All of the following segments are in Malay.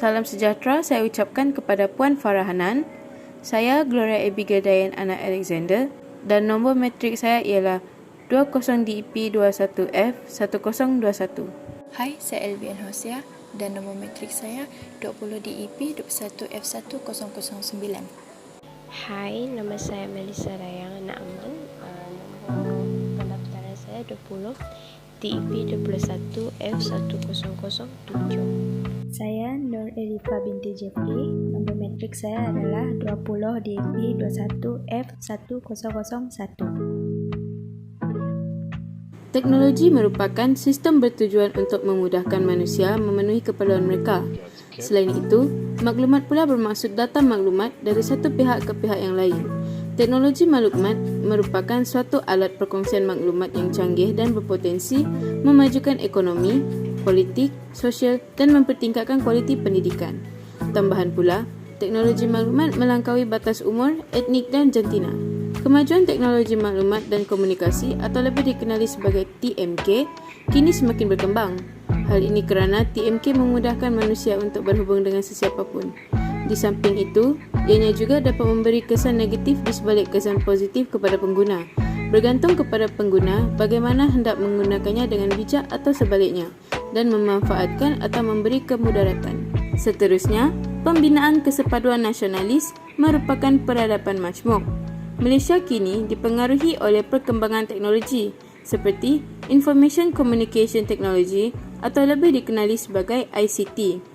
Salam sejahtera saya ucapkan kepada Puan Farah Hanan. Saya Gloria Abigail Dayan Anak Alexander dan nombor matrik saya ialah 20DEP21F1021. Hai, saya Elvian Hosia dan nombor matrik saya 20DEP21F1009. Hai, nama saya Melissa Dayang Anak Aman. Nombor pendaftaran saya 20 DEP 21F1007. Saya Nur Elifa binti Jeffrey. Nombor matrik saya adalah 20 DEP 21F1001. Teknologi merupakan sistem bertujuan untuk memudahkan manusia memenuhi keperluan mereka. Selain itu, maklumat pula bermaksud data maklumat dari satu pihak ke pihak yang lain. Teknologi maklumat merupakan suatu alat perkongsian maklumat yang canggih dan berpotensi memajukan ekonomi, politik, sosial dan mempertingkatkan kualiti pendidikan. Tambahan pula, teknologi maklumat melampaui batas umur, etnik dan jantina. Kemajuan teknologi maklumat dan komunikasi atau lebih dikenali sebagai TMK kini semakin berkembang. Hal ini kerana TMK memudahkan manusia untuk berhubung dengan sesiapa pun. Di samping itu, ianya juga dapat memberi kesan negatif di sebalik kesan positif kepada pengguna. Bergantung kepada pengguna bagaimana hendak menggunakannya dengan bijak atau sebaliknya dan memanfaatkan atau memberi kemudaratan. Seterusnya, pembinaan kesepaduan nasionalis merupakan peradaban majmuk. Malaysia kini dipengaruhi oleh perkembangan teknologi seperti Information Communication Technology atau lebih dikenali sebagai ICT.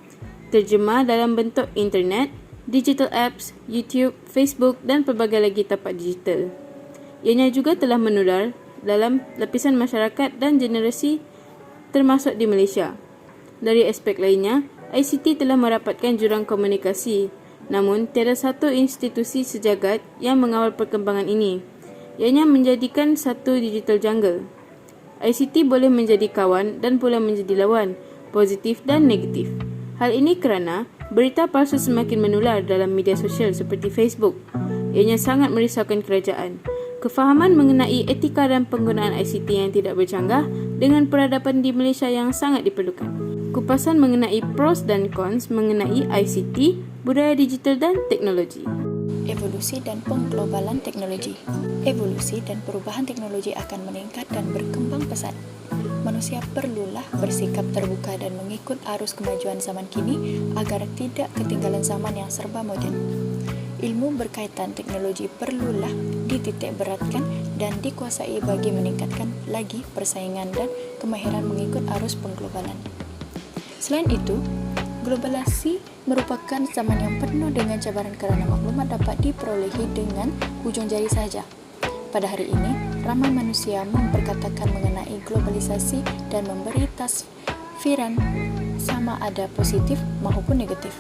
Terjemah dalam bentuk internet, digital apps, YouTube, Facebook dan pelbagai lagi tapak digital. Ianya juga telah menular dalam lapisan masyarakat dan generasi termasuk di Malaysia. Dari aspek lainnya, ICT telah merapatkan jurang komunikasi. Namun, tiada satu institusi sejagat yang mengawal perkembangan ini. Ianya menjadikan satu digital jungle. ICT boleh menjadi kawan dan pula menjadi lawan, positif dan negatif. Hal ini kerana berita palsu semakin menular dalam media sosial seperti Facebook. Ianya sangat merisaukan kerajaan. Kefahaman mengenai etika dan penggunaan ICT yang tidak bercanggah dengan peradaban di Malaysia yang sangat diperlukan. Kupasan mengenai pros dan cons mengenai ICT, budaya digital dan teknologi. Evolusi dan pengglobalan teknologi. Evolusi dan perubahan teknologi akan meningkat dan berkembang pesat. Manusia perlulah bersikap terbuka dan mengikut arus kemajuan zaman kini agar tidak ketinggalan zaman yang serba moden. Ilmu berkaitan teknologi perlulah dititik beratkan dan dikuasai bagi meningkatkan lagi persaingan dan kemahiran mengikut arus pengglobalan. Selain itu, globalisasi merupakan zaman yang penuh dengan cabaran kerana maklumat dapat diperolehi dengan hujung jari sahaja. Pada hari ini, ramai manusia memperkatakan mengenai globalisasi dan memberi tasfiran sama ada positif maupun negatif.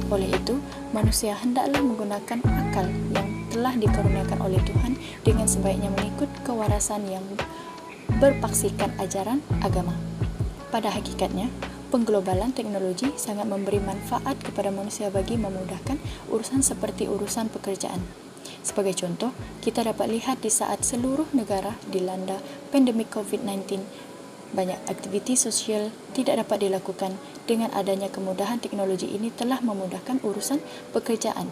Oleh itu, manusia hendaklah menggunakan akal yang telah dikaruniakan oleh Tuhan dengan sebaiknya mengikut kewarasan yang berpaksikan ajaran agama. Pada hakikatnya, pengglobalan teknologi sangat memberi manfaat kepada manusia bagi memudahkan urusan seperti urusan pekerjaan. Sebagai contoh, kita dapat lihat di saat seluruh negara dilanda pandemik COVID-19, banyak aktiviti sosial tidak dapat dilakukan. Dengan adanya kemudahan teknologi ini telah memudahkan urusan pekerjaan.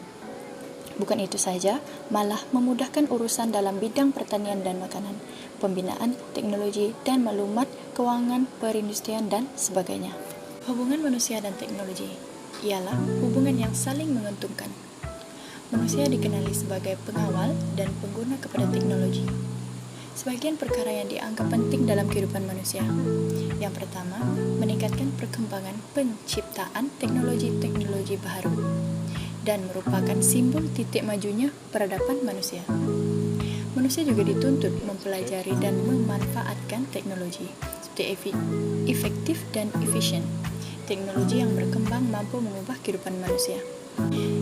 Bukan itu sahaja, malah memudahkan urusan dalam bidang pertanian dan makanan, pembinaan teknologi dan maklumat, kewangan, perindustrian dan sebagainya. Hubungan manusia dan teknologi ialah hubungan yang saling menguntungkan. Manusia dikenali sebagai pengawal dan pengguna kepada teknologi. Sebahagian perkara yang dianggap penting dalam kehidupan manusia. Yang pertama, meningkatkan perkembangan penciptaan teknologi-teknologi baharu dan merupakan simbol titik majunya peradaban manusia. Manusia juga dituntut mempelajari dan memanfaatkan teknologi seperti efektif dan efisien. Teknologi yang berkembang mampu mengubah kehidupan manusia.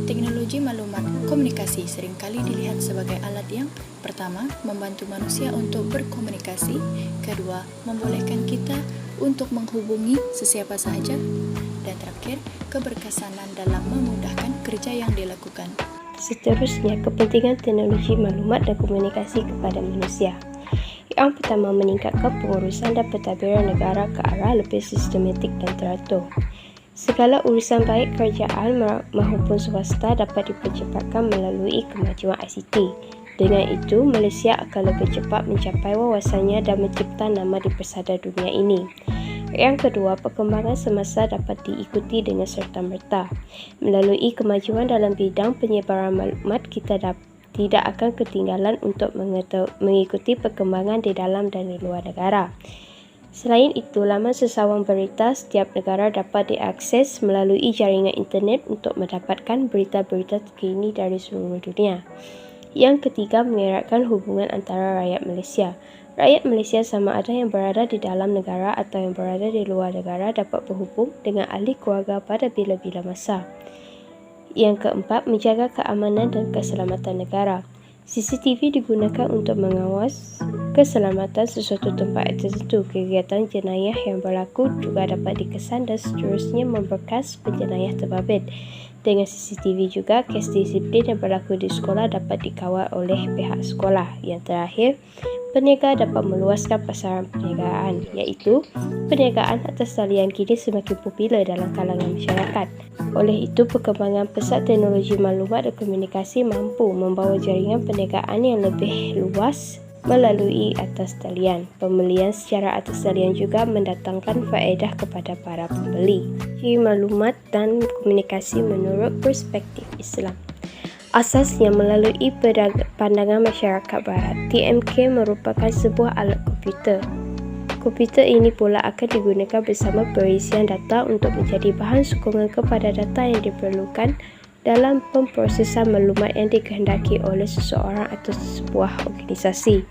Teknologi maklumat komunikasi seringkali dilihat sebagai alat yang pertama, membantu manusia untuk berkomunikasi, kedua, membolehkan kita untuk menghubungi sesiapa sahaja, dan terakhir, keberkesanan dalam memudahkan kerja yang dilakukan. Seterusnya, kepentingan teknologi maklumat dan komunikasi kepada manusia. Yang pertama, meningkatkan pengurusan dan pentadbiran negara ke arah lebih sistematik dan teratur. Segala urusan baik kerajaan maupun swasta dapat dipercepatkan melalui kemajuan ICT. Dengan itu, Malaysia akan lebih cepat mencapai wawasannya dan mencipta nama di persada dunia ini. Yang kedua, perkembangan semasa dapat diikuti dengan serta-merta. Melalui kemajuan dalam bidang penyebaran maklumat, kita tidak akan ketinggalan untuk mengikuti perkembangan di dalam dan di luar negara. Selain itu, laman sesawang berita setiap negara dapat diakses melalui jaringan internet untuk mendapatkan berita-berita terkini dari seluruh dunia. Yang ketiga, mengeratkan hubungan antara rakyat Malaysia. Rakyat Malaysia sama ada yang berada di dalam negara atau yang berada di luar negara dapat berhubung dengan ahli keluarga pada bila-bila masa. Yang keempat, menjaga keamanan dan keselamatan negara. CCTV digunakan untuk mengawas keselamatan sesuatu tempat tertentu. Kegiatan jenayah yang berlaku juga dapat dikesan dan seterusnya memberkas penjenayah terbabit. Dengan CCTV juga, kes disiplin yang berlaku di sekolah dapat dikawal oleh pihak sekolah. Yang terakhir, peniaga dapat meluaskan pasaran perniagaan, iaitu perniagaan atas talian kini semakin popular dalam kalangan masyarakat. Oleh itu, perkembangan pesat teknologi maklumat dan komunikasi mampu membawa jaringan perniagaan yang lebih luas melalui atas talian. Pembelian secara atas talian juga mendatangkan faedah kepada para pembeli. Maklumat dan komunikasi menurut perspektif Islam. Asasnya melalui pandangan masyarakat barat, TMK merupakan sebuah alat komputer. Komputer ini pula akan digunakan bersama perisian data untuk menjadi bahan sokongan kepada data yang diperlukan dalam pemprosesan maklumat yang dikehendaki oleh seseorang atau sebuah organisasi.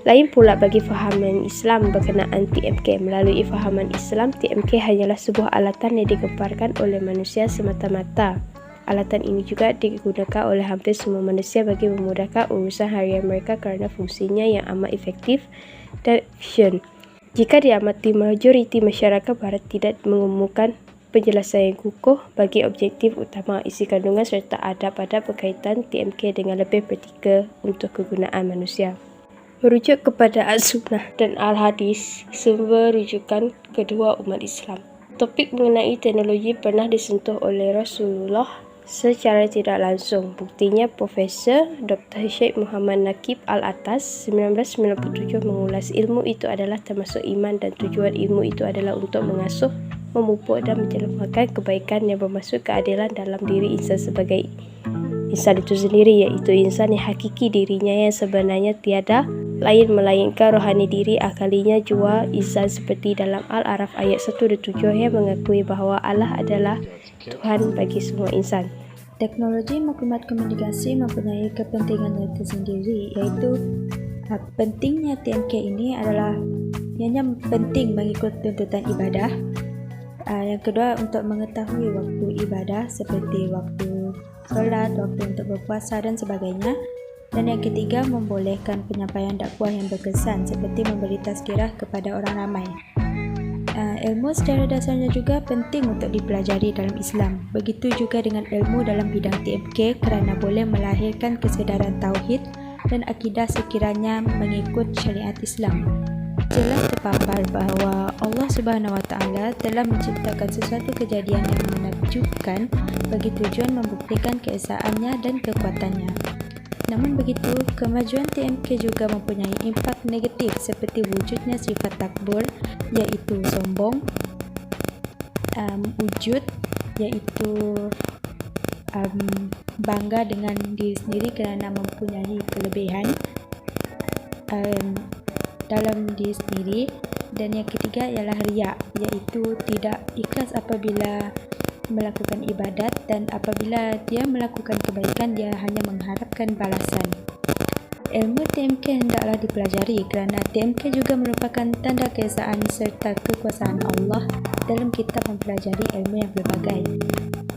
Lain pula bagi fahaman Islam berkenaan TMK. Melalui fahaman Islam, TMK hanyalah sebuah alatan yang digemparkan oleh manusia semata-mata. Alatan ini juga digunakan oleh hampir semua manusia bagi memudahkan urusan harian mereka kerana fungsinya yang amat efektif dan efisien. Jika diamati, majoriti masyarakat barat tidak mengemukakan penjelasan yang kukuh bagi objektif utama, isi kandungan serta adab pada berkaitan TMK dengan lebih praktikal untuk kegunaan manusia. Merujuk kepada As-Sunnah dan Al-Hadis, sumber rujukan kedua umat Islam. Topik mengenai teknologi pernah disentuh oleh Rasulullah secara tidak langsung. Buktinya, Profesor Dr. Sheikh Muhammad Nakib Al-Atas 1997 mengulas ilmu itu adalah termasuk iman dan tujuan ilmu itu adalah untuk mengasuh, memupuk dan menjelmakan kebaikan yang bermaksud keadilan dalam diri insan sebagai insan itu sendiri, iaitu insan yang hakiki dirinya yang sebenarnya tiada lain melainkan rohani diri akalinya jua insan seperti dalam Al-Araf ayat 1-7 yang mengakui bahawa Allah adalah Tuhan bagi semua insan. Teknologi maklumat komunikasi mempunyai kepentingannya tersendiri, iaitu pentingnya TMK ini adalah ianya penting mengikut tuntutan ibadah. Yang kedua, untuk mengetahui waktu ibadah seperti waktu solat, waktu untuk berpuasa dan sebagainya. Dan yang ketiga, membolehkan penyampaian dakwah yang berkesan seperti memberi tazkirah kepada orang ramai. Ilmu secara dasarnya juga penting untuk dipelajari dalam Islam. Begitu juga dengan ilmu dalam bidang TMK kerana boleh melahirkan kesedaran tauhid dan akidah sekiranya mengikut syariat Islam. Jelas terpampar bahawa Allah Subhanahu Wa Taala telah menciptakan sesuatu kejadian yang menakjubkan bagi tujuan membuktikan keesaannya dan kekuatannya. Namun begitu, kemajuan TMK juga mempunyai impak negatif seperti wujudnya sifat takbur, iaitu sombong, ujud, iaitu bangga dengan diri sendiri kerana mempunyai kelebihan dalam diri sendiri. Dan yang ketiga ialah riak, iaitu tidak ikhlas apabila melakukan ibadat, dan apabila dia melakukan kebaikan dia hanya mengharapkan balasan. Ilmu TMK hendaklah dipelajari kerana TMK juga merupakan tanda keesaan serta kekuasaan Allah dalam kita mempelajari ilmu yang berbagai.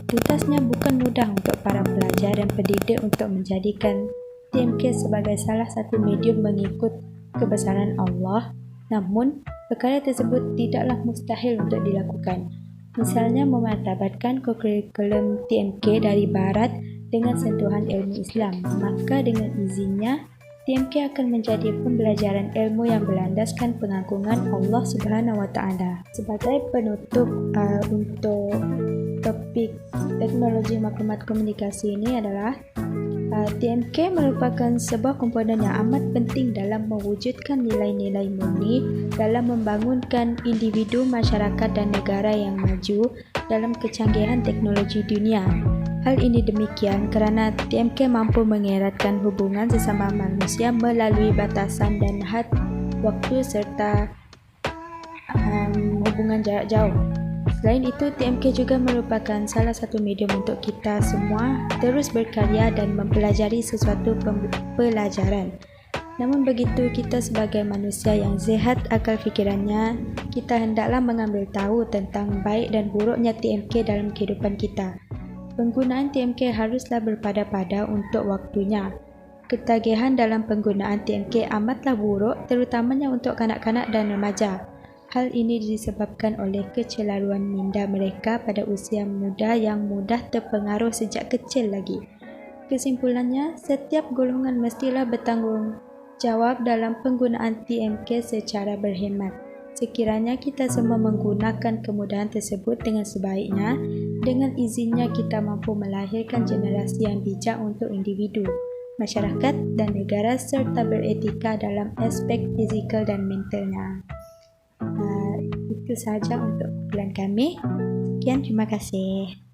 Tuntasnya bukan mudah untuk para pelajar dan pendidik untuk menjadikan TMK sebagai salah satu medium mengikut kebesaran Allah, namun perkara tersebut tidaklah mustahil untuk dilakukan. Misalnya memartabatkan kurikulum TMK dari barat dengan sentuhan ilmu Islam, maka dengan izinnya TMK akan menjadi pembelajaran ilmu yang berlandaskan pengagungan Allah Subhanahu Wa Taala. Sebagai penutup untuk topik teknologi maklumat komunikasi ini adalah TMK merupakan sebuah komponen yang amat penting dalam mewujudkan nilai-nilai murni dalam membangunkan individu, masyarakat dan negara yang maju dalam kecanggihan teknologi dunia. Hal ini demikian kerana TMK mampu mengeratkan hubungan sesama manusia melalui batasan dan had waktu serta hubungan jarak jauh. Selain itu, TMK juga merupakan salah satu medium untuk kita semua terus berkarya dan mempelajari sesuatu pelajaran. Namun begitu, kita sebagai manusia yang sihat akal fikirannya, kita hendaklah mengambil tahu tentang baik dan buruknya TMK dalam kehidupan kita. Penggunaan TMK haruslah berpada-pada untuk waktunya. Ketagihan dalam penggunaan TMK amatlah buruk, terutamanya untuk kanak-kanak dan remaja. Hal ini disebabkan oleh kecelaruan minda mereka pada usia muda yang mudah terpengaruh sejak kecil lagi. Kesimpulannya, setiap golongan mestilah bertanggung jawab dalam penggunaan TMK secara berhemat. Sekiranya kita semua menggunakan kemudahan tersebut dengan sebaiknya, dengan izinnya kita mampu melahirkan generasi yang bijak untuk individu, masyarakat dan negara serta beretika dalam aspek fizikal dan mentalnya. Itu sahaja untuk kumpulan kami. Sekian, terima kasih.